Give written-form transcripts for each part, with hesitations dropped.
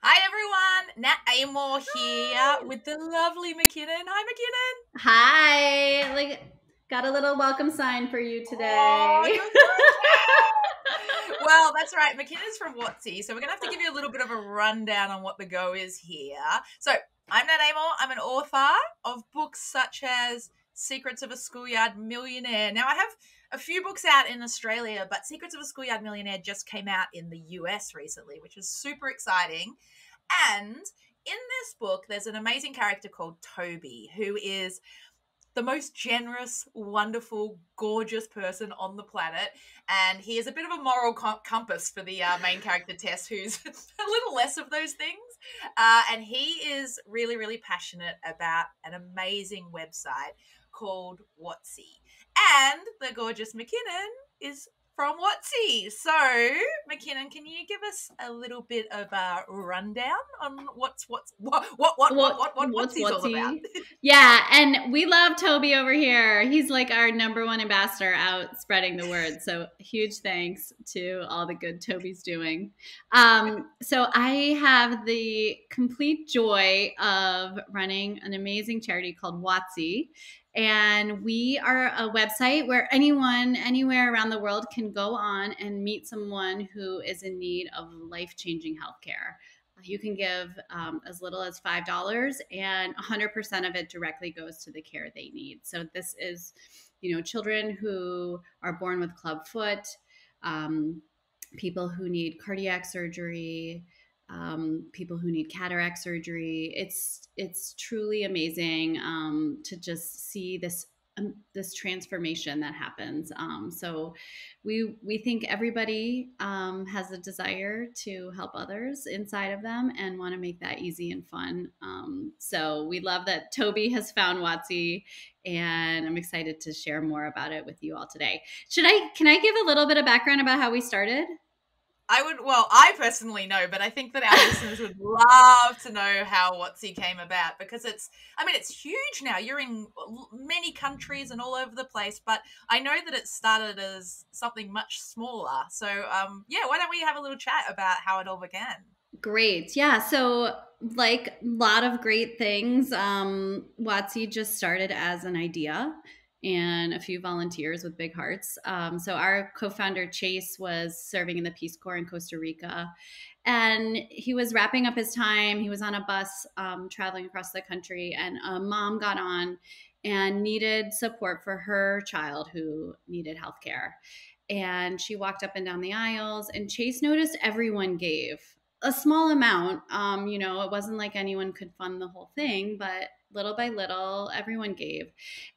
Hi everyone, Nat Amoore here with the lovely McKinnon. Hi McKinnon. Hi. Got a little welcome sign for you Oh, today. you're so cute. Well, that's right. McKinnon's from Watsi, so we're gonna have to give you a little bit of a rundown on what the go is here. So I'm Nat Amoore. I'm an author of books such as Secrets of a Schoolyard Millionaire. Now I have a few books out in Australia, but Secrets of a Schoolyard Millionaire just came out in the US recently, which is super exciting. And in this book, there's an amazing character called Toby, who is the most generous, wonderful, gorgeous person on the planet. And he is a bit of a moral compass for the main character, Tess, who's a little less of those things. And he is really, really passionate about an amazing website called Watsi. And the gorgeous McKinnon is from Watsi. So, McKinnon, can you give us a little bit of a rundown on what's Watsi's all about? Whatsy? Yeah, and we love Toby over here. He's like our number one ambassador out spreading the word. So huge thanks to all the good Toby's doing. So I have the complete joy of running an amazing charity called Watsi. And we are a website where anyone, anywhere around the world can go on and meet someone who is in need of life changing healthcare. You can give as little as $5, and 100% of it directly goes to the care they need. So this is, children who are born with club foot, um, people who need cardiac surgery, people who need cataract surgery. It's truly amazing to just see this transformation that happens. So we think everybody has a desire to help others inside of them and want to make that easy and fun. So we love that Toby has found Watsi, and I'm excited to share more about it with you all today. Can I give a little bit of background about how we started? I personally know, but I think that our listeners would love to know how Watsi came about because it's huge now. You're in many countries and all over the place, but I know that it started as something much smaller. So, yeah, why don't we have a little chat about how it all began? Great. Yeah. So, like a lot of great things, Watsi just started as an idea and a few volunteers with big hearts. So, our co founder, Chase, was serving in the Peace Corps in Costa Rica. And he was wrapping up his time. He was on a bus traveling across the country, and a mom got on and needed support for her child who needed health care. And she walked up and down the aisles, and Chase noticed everyone gave a small amount. It wasn't like anyone could fund the whole thing, but little by little, everyone gave.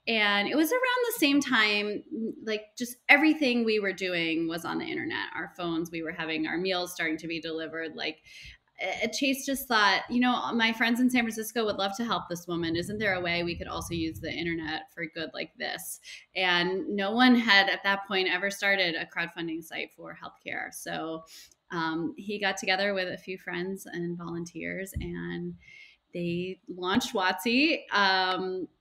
And it was around the same time, like just everything we were doing was on the internet. Our phones, we were having our meals starting to be delivered. Chase just thought, my friends in San Francisco would love to help this woman. Isn't there a way we could also use the internet for good like this? And no one had at that point ever started a crowdfunding site for healthcare. So he got together with a few friends and volunteers, and they launched Watsi.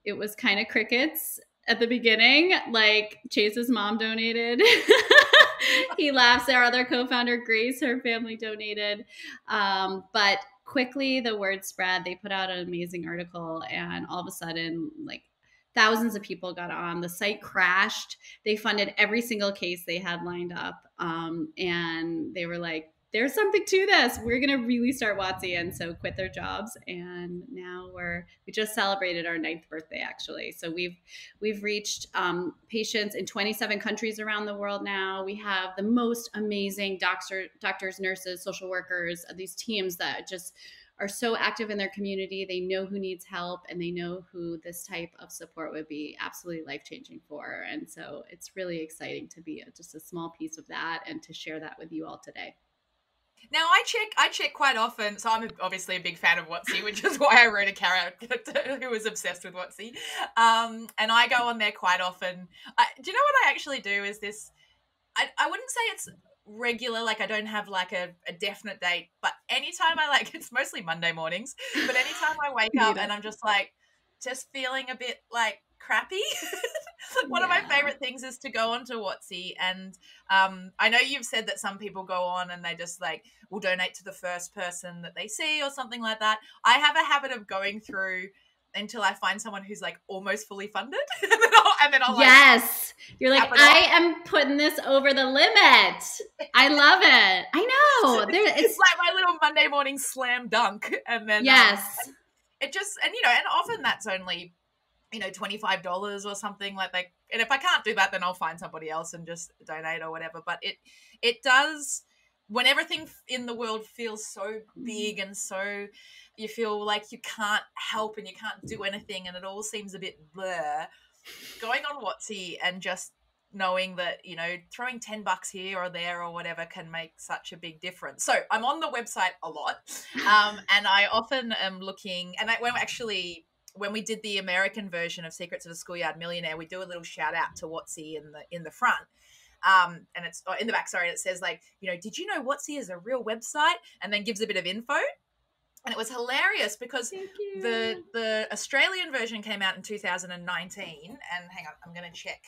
It was kind of crickets at the beginning. Like Chase's mom donated. He laughs. Our other co-founder, Grace, her family donated. But quickly the word spread. They put out an amazing article, and all of a sudden, like thousands of people got on. The site crashed. They funded every single case they had lined up, and they were like, there's something to this. We're gonna really start Watsi, and so quit their jobs. And now we just celebrated our 9th birthday actually. So we've reached patients in 27 countries around the world now. We have the most amazing doctors, nurses, social workers, these teams that just are so active in their community. They know who needs help, and they know who this type of support would be absolutely life-changing for. And so it's really exciting to be just a small piece of that and to share that with you all today. Now I check quite often, so I'm obviously a big fan of Watsi, which is why I wrote a character who was obsessed with Watsi. And I go on there quite often. Do you know what I actually do? Is this? I wouldn't say it's regular, like I don't have like a definite date, but anytime it's mostly Monday mornings, but anytime I wake up and I'm just feeling a bit like crappy, One of my favorite things is to go onto Watsi, and I know you've said that some people go on and they just like will donate to the first person that they see or something like that. I have a habit of going through until I find someone who's like almost fully funded, and then I'll yes, you're like, cap it I off. am putting this over the limit. I love it. I know. It's like my little Monday morning slam dunk, and then yes. it just, and and often that's only $25 or something like that. And if I can't do that, then I'll find somebody else and just donate or whatever. But it does, when everything in the world feels so big and so you feel like you can't help and you can't do anything and it all seems a bit blur, going on Watsi and just knowing that throwing $10 here or there or whatever can make such a big difference. So I'm on the website a lot, and I often am looking, and when we did the American version of Secrets of a Schoolyard Millionaire, we do a little shout out to Watsi in the front. And it's in the back, sorry, it says like, did you know Watsi is a real website? And then gives a bit of info. And it was hilarious because the Australian version came out in 2019. And hang on, I'm going to check.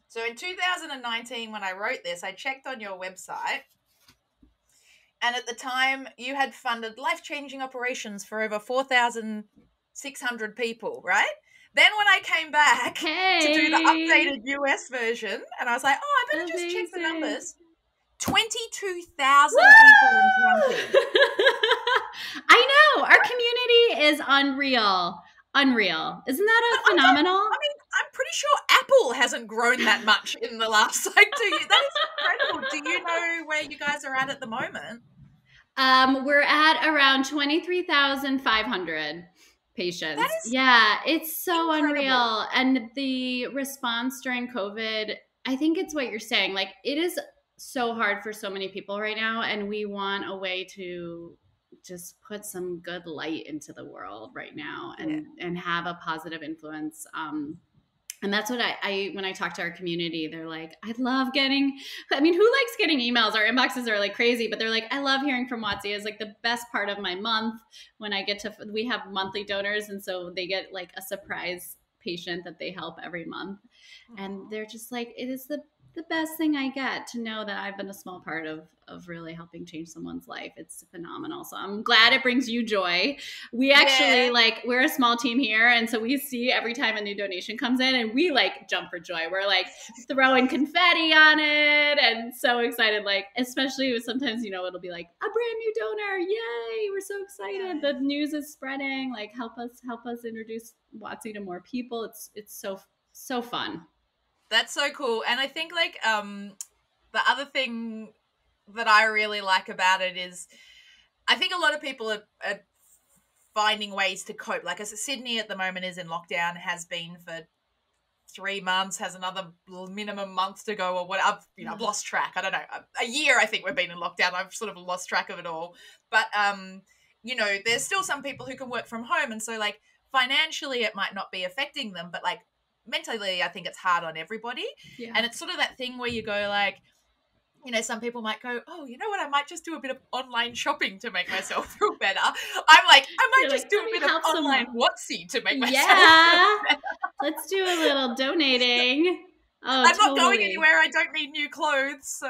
So in 2019, when I wrote this, I checked on your website. And at the time, you had funded life-changing operations for over 4,600 people, right? Then when I came back to do the updated US version, and I was like, I better just check the numbers. 22,000 people in counting. I know. Our community is unreal. Unreal. Isn't that phenomenal? I'm pretty sure Apple hasn't grown that much in the last 2 years. That is incredible. Do you know where you guys are at the moment? We're at around 23,500 patients. Yeah, it's so incredible. Unreal. And the response during COVID, I think it's what you're saying. Like, it is so hard for so many people right now, and we want a way to just put some good light into the world right now and have a positive influence. And that's what I when I talk to our community, they're like, who likes getting emails? Our inboxes are like crazy, but they're like, I love hearing from Watsi. It's like the best part of my month when we have monthly donors. And so they get like a surprise patient that they help every month. And they're just like, it is the best thing I get to know that I've been a small part of really helping change someone's life. It's phenomenal. So I'm glad it brings you joy. We actually we're a small team here. And so we see every time a new donation comes in and we like jump for joy. We're like throwing confetti on it and so excited. Like, especially sometimes, it'll be like a brand new donor. Yay. We're so excited. The news is spreading. Like, help us introduce Watsi to more people. It's so fun. That's so cool. And I think like the other thing that I really like about it is I think a lot of people are finding ways to cope. Like, as Sydney at the moment is in lockdown, has been for 3 months, has another minimum month to go or what. I've lost track. I don't know. A year I think we've been in lockdown. I've sort of lost track of it all. But there's still some people who can work from home, and so like financially it might not be affecting them, but like mentally I think it's hard on everybody. And it's sort of that thing where you go like, some people might go, oh, you know what, I might just do a bit of online shopping to make myself feel better. I'm like, I might just do a bit of online Watsi to make myself feel better. Let's do a little donating. I'm not going anywhere. I don't need new clothes, so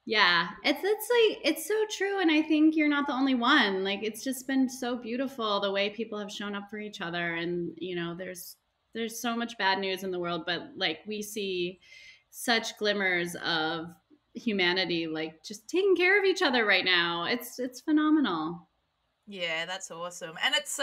yeah, it's so true. And I think you're not the only one. Like, it's just been so beautiful the way people have shown up for each other. And there's so much bad news in the world, but like we see such glimmers of humanity, like just taking care of each other right now. It's phenomenal. Yeah, that's awesome. And it's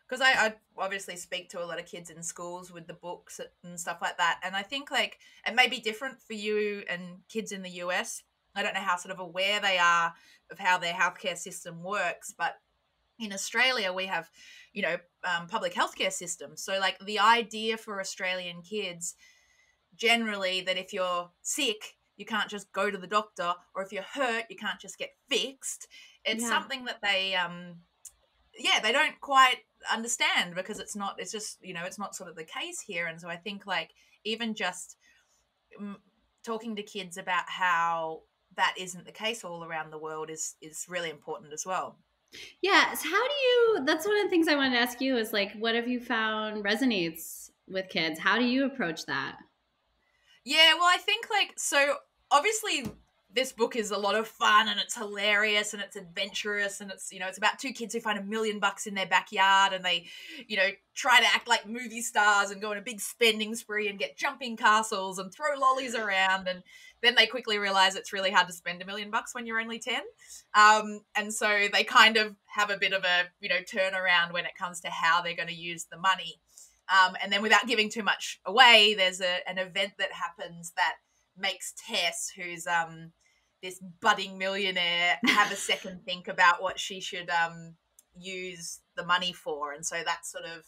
because I obviously speak to a lot of kids in schools with the books and stuff like that. And I think like it may be different for you and kids in the US. I don't know how sort of aware they are of how their healthcare system works, but in Australia, we have, public healthcare systems. So like the idea for Australian kids generally that if you're sick, you can't just go to the doctor, or if you're hurt, you can't just get fixed. It's something that they don't quite understand because it's not sort of the case here. And so I think like even just talking to kids about how that isn't the case all around the world is really important as well. Yeah. So that's one of the things I wanted to ask you is like, what have you found resonates with kids. How do you approach that? Yeah, well, I think so obviously this book is a lot of fun and it's hilarious and it's adventurous and it's, it's about two kids who find $1 million in their backyard and they, try to act like movie stars and go on a big spending spree and get jumping castles and throw lollies around. And then they quickly realize it's really hard to spend $1 million when you're only 10. And so they kind of have a bit of a, turnaround when it comes to how they're going to use the money. And then without giving too much away, there's an event that happens that makes Tess, who's this budding millionaire, have a second think about what she should use the money for. And so that's sort of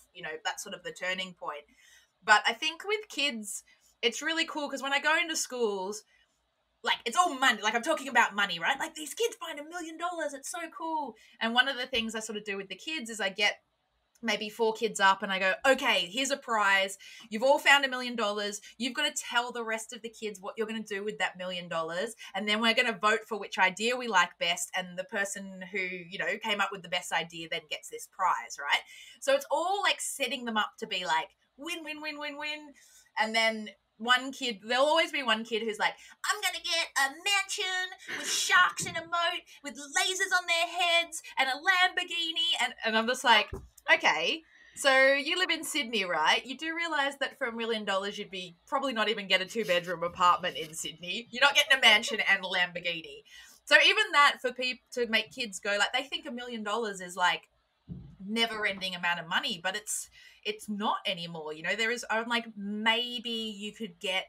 the turning point. But I think with kids, it's really cool because when I go into schools, like it's all money. Like I'm talking about money, right? Like these kids find $1 million. It's so cool. And one of the things I sort of do with the kids is I get maybe 4 kids up and I go, okay, here's a prize. You've all found $1 million. You've got to tell the rest of the kids what you're going to do with that $1 million. And then we're going to vote for which idea we like best. And the person who, came up with the best idea then gets this prize, right? So it's all like setting them up to be like win, win, win, win, win. And then there'll always be one kid who's like, I'm going to get a mansion with sharks in a moat with lasers on their heads and a Lamborghini. And I'm just like, okay, so you live in Sydney, right? You do realise that for $1 million, you'd be probably not even get a 2-bedroom apartment in Sydney. You're not getting a mansion and a Lamborghini. So even that for people to make kids go, like they think $1 million is like never-ending amount of money, but it's not anymore. I'm like, maybe you could get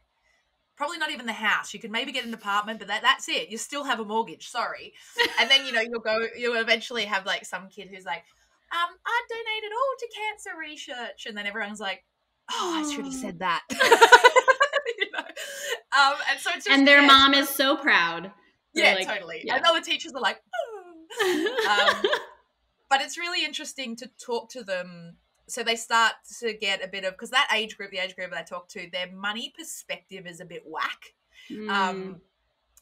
probably not even the house. You could maybe get an apartment, but that's it. You still have a mortgage. Sorry. And then you'll eventually have like some kid who's like, I donated all to cancer research, and then everyone's like, oh, I should have said that. And so it's just, and their mom is so proud. They're like, totally. Yeah. And all the teachers are like, but it's really interesting to talk to them. So they start to get a bit of, because the age group that I talk to, their money perspective is a bit whack.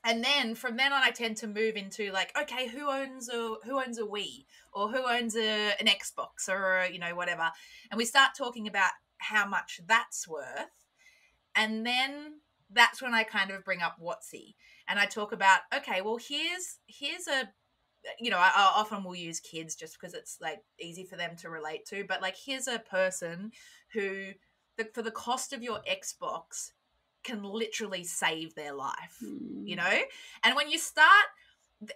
And then from then on, I tend to move into like, okay, who owns a Wii, or who owns an Xbox, or whatever, and we start talking about how much that's worth, and then that's when I kind of bring up Watsi, and I talk about, okay, well here's a, I often will use kids just because it's like easy for them to relate to, but like here's a person who for the cost of your Xbox can literally save their life, and when you start,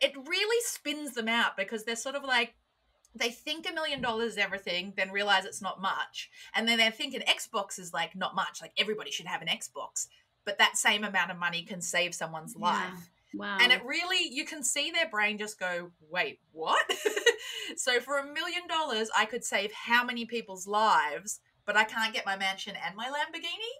it really spins them out, because they're sort of like, they think $1 million is everything, then realize it's not much, and then they think an Xbox is like not much, like everybody should have an Xbox, but that same amount of money can save someone's life. Wow. And it really, you can see their brain just go, wait, what? So for $1 million, I could save how many people's lives, but I can't get my mansion and my Lamborghini?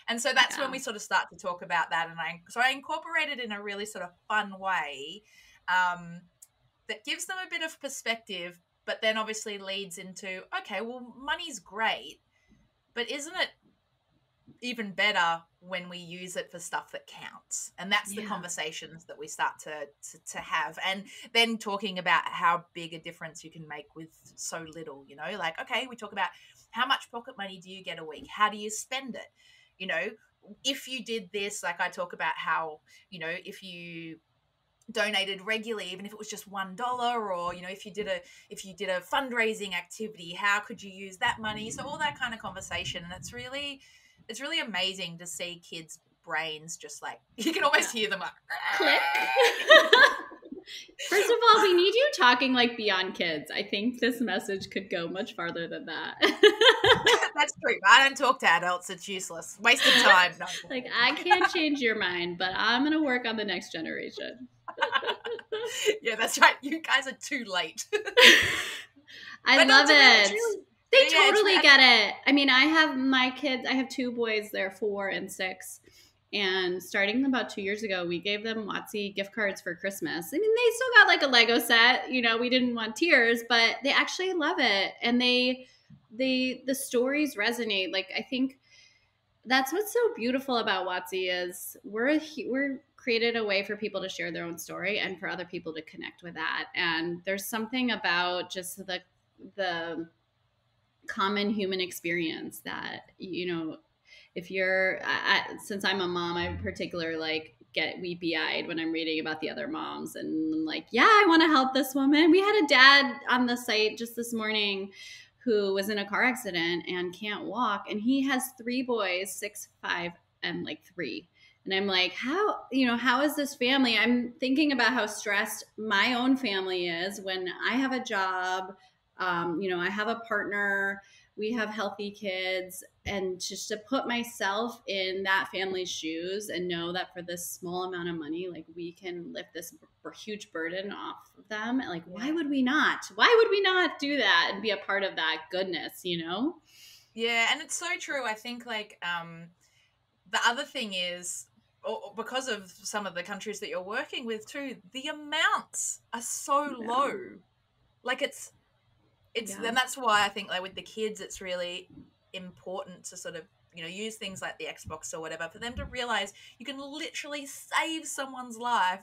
And so that's when we sort of start to talk about that. And I incorporate it in a really sort of fun way that gives them a bit of perspective, but then obviously leads into, okay, well, money's great, but isn't it even better when we use it for stuff that counts? And that's the conversations that we start to have, and then talking about how big a difference you can make with so little, like, okay, we talk about how much pocket money do you get a week? How do you spend it? If you did this, like I talk about how, if you donated regularly, even if it was just $1, or if you did a fundraising activity, how could you use that money? So all that kind of conversation, and it's really amazing to see kids' brains just like, you can almost hear them like click. First of all, we need you talking like beyond kids. I think this message could go much farther than that. That's true. I don't talk to adults. It's useless. Wasted time. No. Like, I can't change your mind, but I'm going to work on the next generation. Yeah, that's right. You guys are too late. I love it. They totally get it. I mean, I have my kids, I have 2 boys, they're 4 and 6. And starting about 2 years ago, we gave them Watsi gift cards for Christmas. I mean, they still got like a Lego set, we didn't want tiers, but they actually love it. And the stories resonate. Like, I think that's what's so beautiful about Watsi is we're created a way for people to share their own story and for other people to connect with that. And there's something about just the common human experience that, you know, if you're since I'm a mom, I in particular like get weepy eyed when I'm reading about the other moms, and I'm like, yeah, I want to help this woman. We had a dad on the site just this morning who was in a car accident and can't walk, and he has 3 boys, 6, 5, and like 3. And I'm like, how, you know, how is this family? I'm thinking about how stressed my own family is when I have a job, you know, I have a partner, we have healthy kids, and just to put myself in that family's shoes and know that for this small amount of money, like we can lift this huge burden off of them. Like, why would we not? Why would we not do that and be a part of that goodness, you know? Yeah, and it's so true. I think like the other thing is, because of some of the countries that you're working with too, the amounts are so low. Like it's and that's why I think like with the kids, it's really important to sort of, you know, use things like the Xbox or whatever for them to realize you can literally save someone's life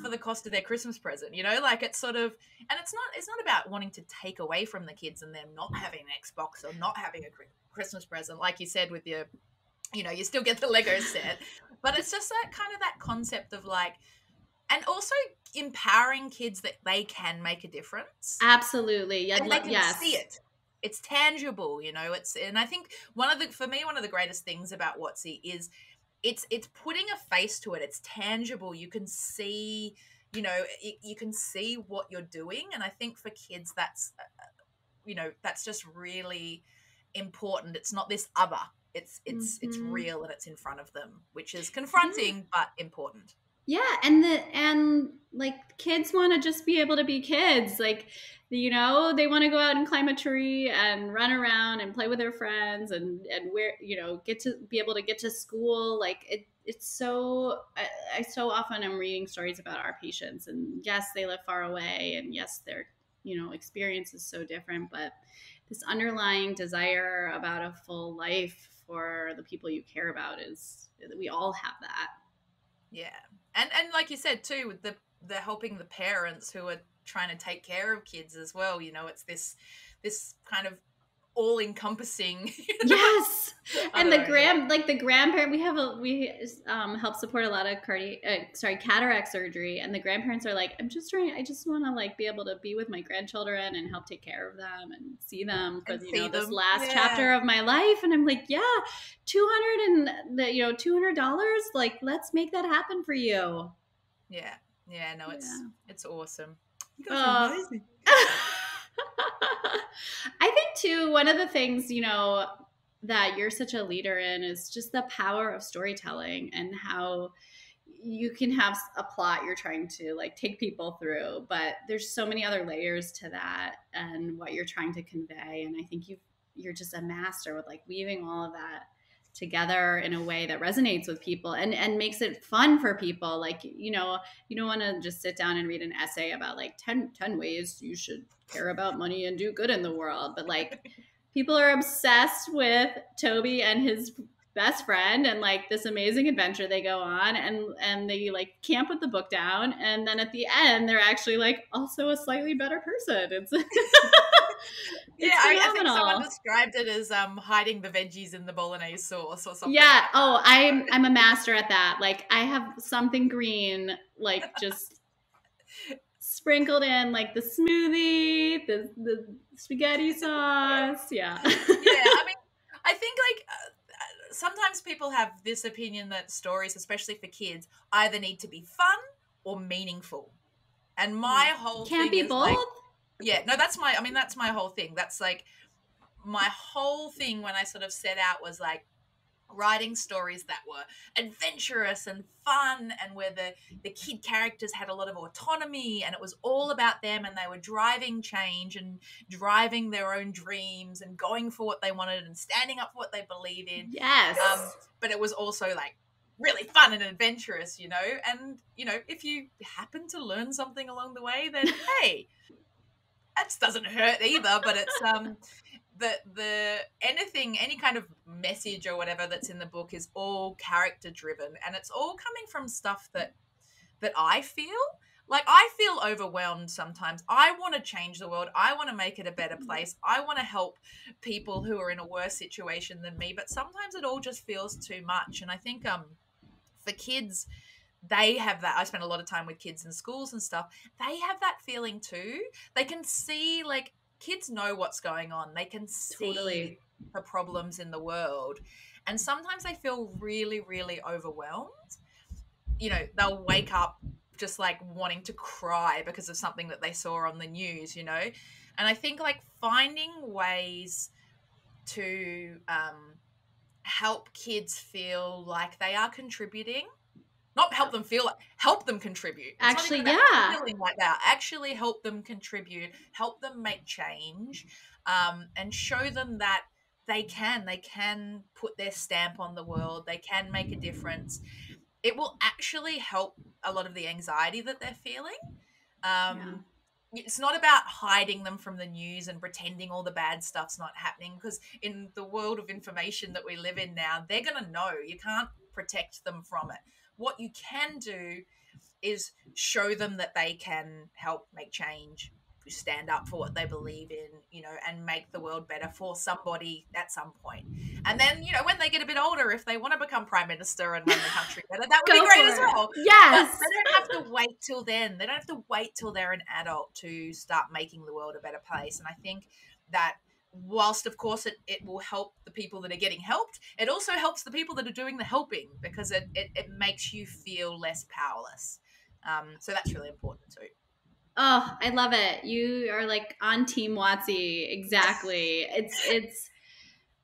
for the cost of their Christmas present, you know, like it's sort of, and it's not about wanting to take away from the kids and them not having an Xbox or not having a Christmas present, like you said with your, you know, you still get the Lego set, but it's just that kind of that concept of like, and also empowering kids that they can make a difference. Absolutely. Yeah, and they can see it. It's tangible, you know. And I think for me, one of the greatest things about Watsi is it's putting a face to it. It's tangible. You can see, you know, you can see what you're doing. And I think for kids, that's, you know, that's just really important. It's not this other. It's real and it's in front of them, which is confronting but important. Yeah, and like kids want to just be able to be kids. Like, you know, they want to go out and climb a tree and run around and play with their friends and where, you know, get to be able to get to school. Like it's so I so often am reading stories about our patients, and yes, they live far away, and yes, their, you know, experience is so different, but this underlying desire about a full life for the people you care about is, we all have that. Yeah. And like you said too, with the helping the parents who are trying to take care of kids as well, you know, it's this kind of all encompassing. Yes. And the grandparent, we help support a lot of cataract surgery, and the grandparents are like, I just want to like be able to be with my grandchildren and help take care of them and see them for, you know, this last chapter of my life. And I'm like, yeah, $200, like, let's make that happen for you. Yeah. Yeah, no, it's awesome. You guys are amazing. I think too, one of the things, you know, that you're such a leader in is just the power of storytelling and how you can have a plot you're trying to like take people through, but there's so many other layers to that and what you're trying to convey. And I think you're just a master with like weaving all of that together in a way that resonates with people and makes it fun for people. Like, you know, you don't want to just sit down and read an essay about like 10 ways you should care about money and do good in the world. But like people are obsessed with Toby and his best friend and like this amazing adventure they go on, and they like can't put the book down, and then at the end they're actually like also a slightly better person. It's yeah, I think someone described it as hiding the veggies in the bolognese sauce or something. Yeah. Oh, I'm a master at that. Like I have something green, like just sprinkled in, like the smoothie, the spaghetti sauce. Yeah. Yeah. I mean, I think like sometimes people have this opinion that stories, especially for kids, either need to be fun or meaningful. And my whole can't thing be is both. like, yeah, no, that's my whole thing. That's like my whole thing when I sort of set out was like writing stories that were adventurous and fun, and where the kid characters had a lot of autonomy and it was all about them, and they were driving change and driving their own dreams and going for what they wanted and standing up for what they believe in. Yes. But it was also like really fun and adventurous, you know, and you know, if you happen to learn something along the way, then hey, that doesn't hurt either. But it's any kind of message or whatever that's in the book is all character driven, and it's all coming from stuff that I feel Like, I feel overwhelmed sometimes. I want to change the world. I want to make it a better place. I want to help people who are in a worse situation than me, but sometimes it all just feels too much. And I think for kids, they have that. I spend a lot of time with kids in schools and stuff. They have that feeling too. They can see, like, kids know what's going on. They can see Totally. the problems in the world. And sometimes they feel really, really overwhelmed. They'll wake up just like wanting to cry because of something that they saw on the news. And I think, like, finding ways to help kids feel like they are contributing, not help them feel like, help them contribute. It's Actually, not even about yeah. feeling like that. Actually help them contribute, help them make change, and show them that they can put their stamp on the world. They can make a difference. It will actually help a lot of the anxiety that they're feeling. Yeah. It's not about hiding them from the news and pretending all the bad stuff's not happening, because in the world of information that we live in now, they're going to know. You can't protect them from it. What you can do is show them that they can help make change, stand up for what they believe in, and make the world better for somebody at some point. And then, when they get a bit older, if they want to become prime minister and run the country better, that would be Go great for as it. well. Yes. But they don't have to wait till then. They don't have to wait till they're an adult to start making the world a better place. And I think that whilst, of course, it will help the people that are getting helped, it also helps the people that are doing the helping, because it makes you feel less powerless. So that's really important too. Oh, I love it. You are like on Team Watsi. Exactly. It's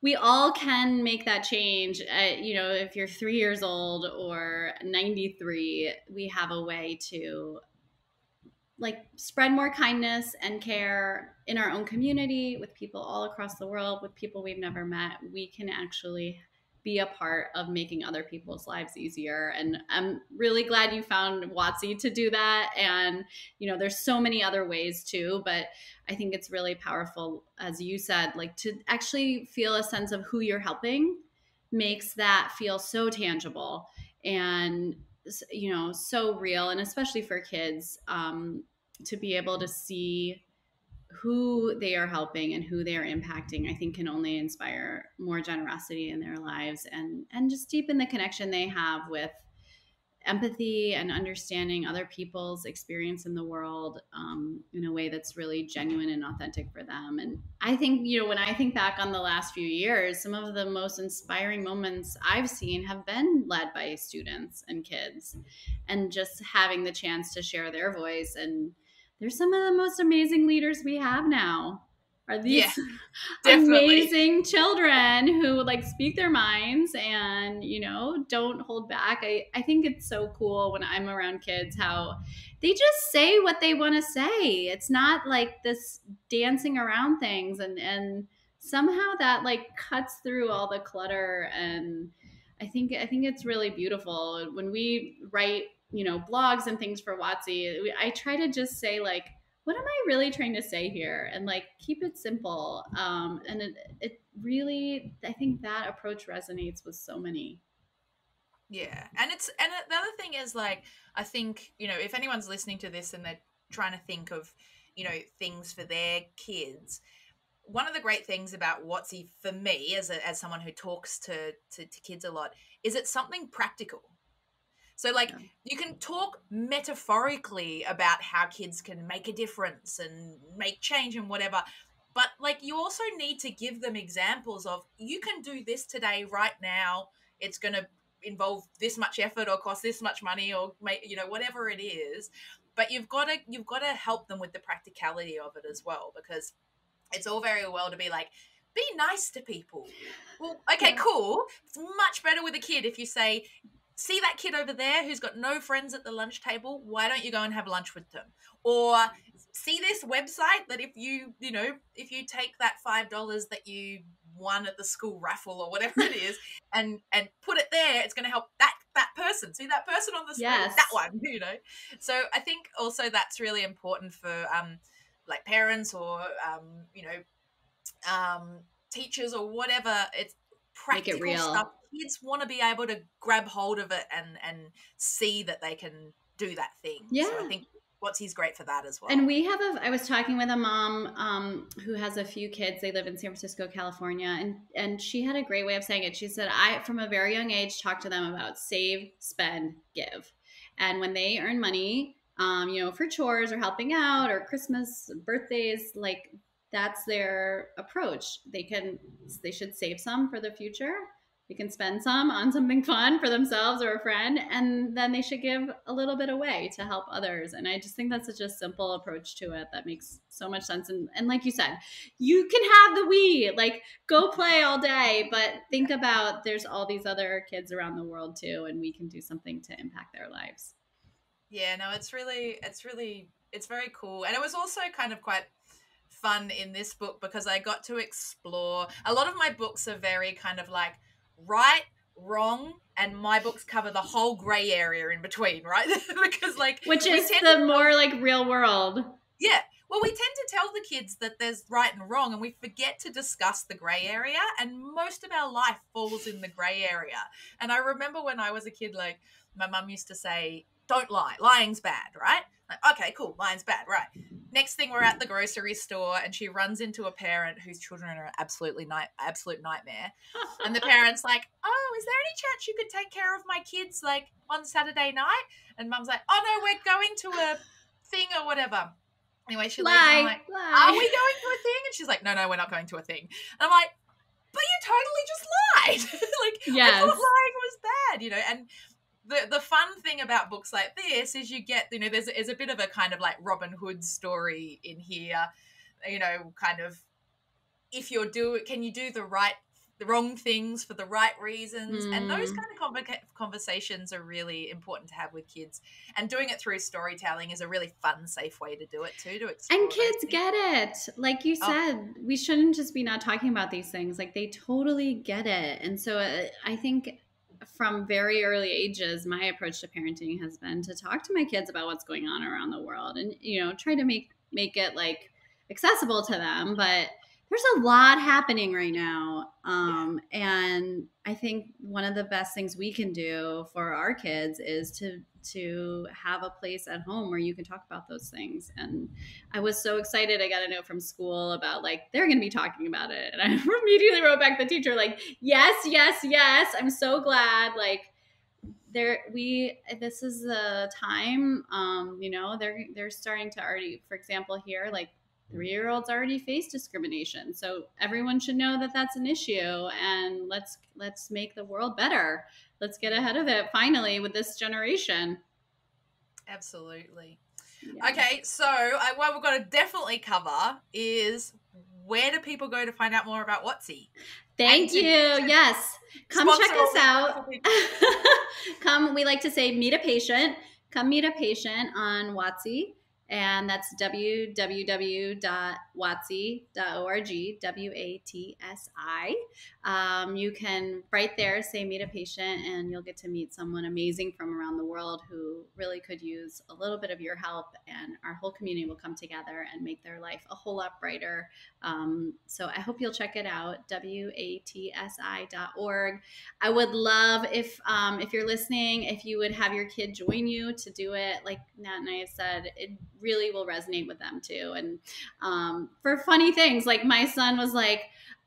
we all can make that change. If you're 3 years old or 93, we have a way to like spread more kindness and care in our own community, with people all across the world, with people we've never met. We can actually be a part of making other people's lives easier. And I'm really glad you found Watsi to do that. And, there's so many other ways too, but I think it's really powerful, as you said, like to actually feel a sense of who you're helping makes that feel so tangible and so real. And especially for kids, to be able to see who they are helping and who they are impacting, I think can only inspire more generosity in their lives, and just deepen the connection they have with empathy and understanding other people's experience in the world, in a way that's really genuine and authentic for them. And I think, when I think back on the last few years, some of the most inspiring moments I've seen have been led by students and kids, and just having the chance to share their voice. And they're some of the most amazing leaders we have now, are these amazing children who like speak their minds and don't hold back. I think it's so cool when I'm around kids how they just say what they want to say. It's not like this dancing around things, and somehow that like cuts through all the clutter. And I think it's really beautiful when we write blogs and things for Watsi. I try to just say like, what am I really trying to say here? And like keep it simple. And it really, I think that approach resonates with so many. Yeah. And the other thing is, like, I think, if anyone's listening to this and they're trying to think of, things for their kids, one of the great things about Watsi for me as someone who talks to kids a lot is it's something practical. So, like, Yeah. you can talk metaphorically about how kids can make a difference and make change and whatever, but, like, you also need to give them examples of, you can do this today, right now. It's going to involve this much effort or cost this much money or whatever it is. But you've got to help them with the practicality of it as well, because it's all very well to be like, be nice to people. Well, okay, Yeah. cool. It's much better with a kid if you say, see that kid over there who's got no friends at the lunch table? Why don't you go and have lunch with them? Or see this website that if you take that $5 that you won at the school raffle or whatever it is and put it there, it's going to help that person. See that person on the screen? Yes. That one, So I think also that's really important for like parents or teachers or whatever. It's Make it practical real. stuff. Kids want to be able to grab hold of it and see that they can do that thing. Yeah. So I think Watsy's great for that as well. And we have I was talking with a mom who has a few kids. They live in San Francisco, California. And she had a great way of saying it. She said, I, from a very young age, talked to them about save, spend, give. And when they earn money, for chores or helping out or Christmas, birthdays, like that's their approach. They should save some for the future. They can spend some on something fun for themselves or a friend, and then they should give a little bit away to help others. And I just think that's such a simple approach to it that makes so much sense. And like you said, you can have the Wii, like go play all day, but think about there's all these other kids around the world too, and we can do something to impact their lives. Yeah, no, it's very cool. And it was also kind of quite fun in this book because I got to explore. A lot of my books are very kind of like right, wrong, and my books cover the whole gray area in between, right? Because which is the more like real world. Yeah. Well, we tend to tell the kids that there's right and wrong, and we forget to discuss the gray area, and most of our life falls in the gray area. And I remember when I was a kid, like my mum used to say, don't lie. Lying's bad, right? Like, okay, cool. Lying's bad, right? Next thing, we're at the grocery store, and she runs into a parent whose children are an absolute nightmare. And the parent's like, oh, is there any chance you could take care of my kids, like, on Saturday night? And Mum's like, oh, no, we're going to a thing or whatever. Anyway, she leaves, and I'm like, are we going to a thing? And she's like, no, we're not going to a thing. And I'm like, but you totally just lied. Yes. I thought lying was bad, and the fun thing about books like this is you get, there's a bit of a kind of like Robin Hood story in here, kind of can you do the wrong things for the right reasons? And those kind of conversations are really important to have with kids. And doing it through storytelling is a really fun, safe way to do it too, to explore. And kids get it. Like you said, we shouldn't just be not talking about these things. Like they totally get it. And so I think from very early ages, my approach to parenting has been to talk to my kids about what's going on around the world and, try to make it like accessible to them. But there's a lot happening right now. And I think one of the best things we can do for our kids is to have a place at home where you can talk about those things. And I was so excited. I got a note from school about like, they're going to be talking about it. And I immediately wrote back the teacher like, yes. I'm so glad. Like this is the time, they're starting to already, for example, here, like 3-year-olds already face discrimination. So everyone should know that that's an issue, and let's make the world better. Let's get ahead of it finally with this generation. Absolutely. Yeah. Okay, so what we've got to definitely cover is where do people go to find out more about Watsi? Thank you. Yes. Come check us out. We like to say meet a patient. Come meet a patient on Watsi. And that's www.watsi.org, WATSI. You can right there say meet a patient, and you'll get to meet someone amazing from around the world who really could use a little bit of your help, and our whole community will come together and make their life a whole lot brighter. So I hope you'll check it out, WATSI.org. I would love if you're listening, if you would have your kid join you to do it. Like Nat and I have said, it really will resonate with them too. And for funny things, like my son was like,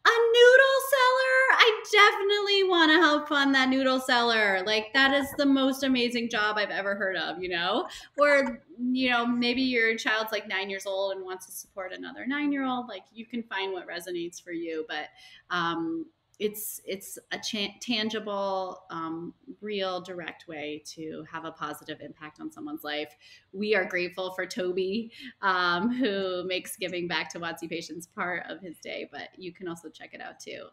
a noodle seller? I definitely want to help fund that noodle seller. Like that is the most amazing job I've ever heard of, Or, maybe your child's like 9 years old and wants to support another 9-year-old. Like you can find what resonates for you. But it's a tangible, real, direct way to have a positive impact on someone's life. We are grateful for Toby, who makes giving back to Watsi patients part of his day, but you can also check it out too.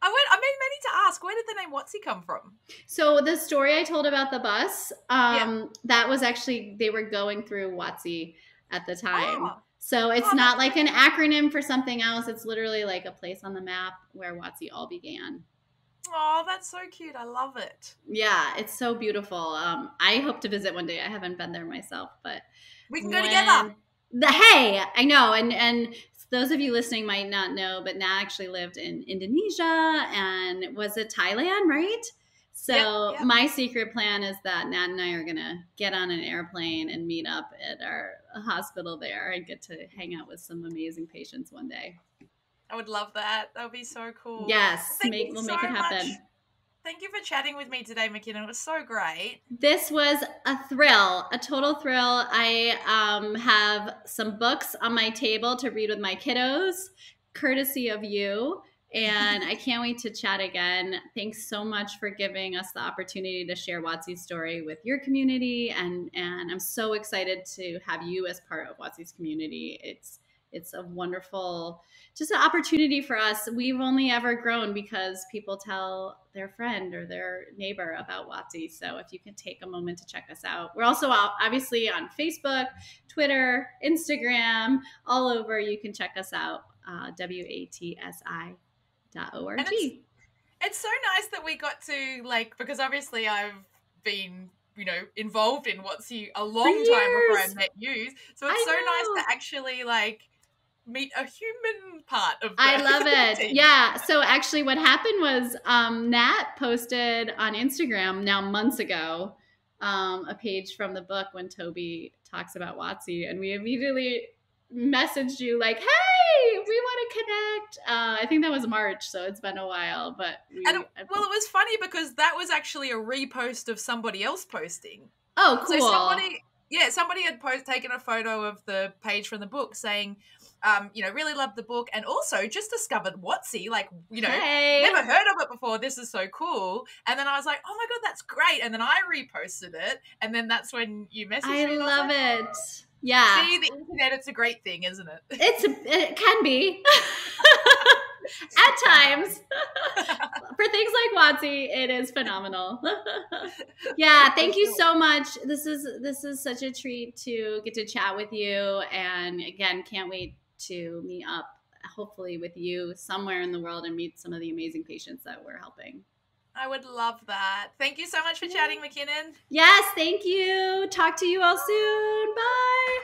I meant to ask, where did the name Watsi come from? So the story I told about the bus, that was actually, they were going through Watsi at the time. Oh. So it's not like an acronym for something else. It's literally like a place on the map where Watsi all began. Oh, that's so cute. I love it. Yeah, it's so beautiful. I hope to visit one day. I haven't been there myself, but we can go together. Hey, I know. And those of you listening might not know, but Nat actually lived in Indonesia and was it Thailand, right? So Yep. my secret plan is that Nat and I are gonna get on an airplane and meet up at our hospital there and get to hang out with some amazing patients one day. I would love that. That would be so cool. Well, Yes, thank you we'll so make it happen. much. Thank you for chatting with me today, McKinnon. It was so great. This was a thrill, a total thrill. I have some books on my table to read with my kiddos, courtesy of you. And I can't wait to chat again. Thanks so much for giving us the opportunity to share Watsi's story with your community. And I'm so excited to have you as part of Watsi's community. It's a wonderful, just an opportunity for us. We've only ever grown because people tell their friend or their neighbor about Watsi. So if you can take a moment to check us out. We're also obviously on Facebook, Twitter, Instagram, all over. You can check us out, watsi.org. And it's so nice that we got to, like, because obviously I've been, involved in Watsi a long time before I met you. So it's so nice to actually, like, meet a human part of the I love it. team. Yeah. So actually what happened was Nat posted on Instagram now months ago a page from the book when Toby talks about Watsi, and we immediately messaged you like, hey, we want to connect. I think that was March, so it's been a while. But it was funny because that was actually a repost of somebody else posting. Oh, cool. So somebody had taken a photo of the page from the book saying, really loved the book and also just discovered Watsi, like, never heard of it before. This is so cool. And then I was like, oh my God, that's great. And then I reposted it. And then that's when you messaged me. I love it. Yeah. See, the internet, it's a great thing, isn't it? It can be. At times. For things like Watsi, it is phenomenal. Yeah, thank you so much. This is such a treat to get to chat with you, and again, can't wait to meet up hopefully with you somewhere in the world and meet some of the amazing patients that we're helping. I would love that. Thank you so much for chatting, McKinnon. Yes, thank you. Talk to you all soon. Bye.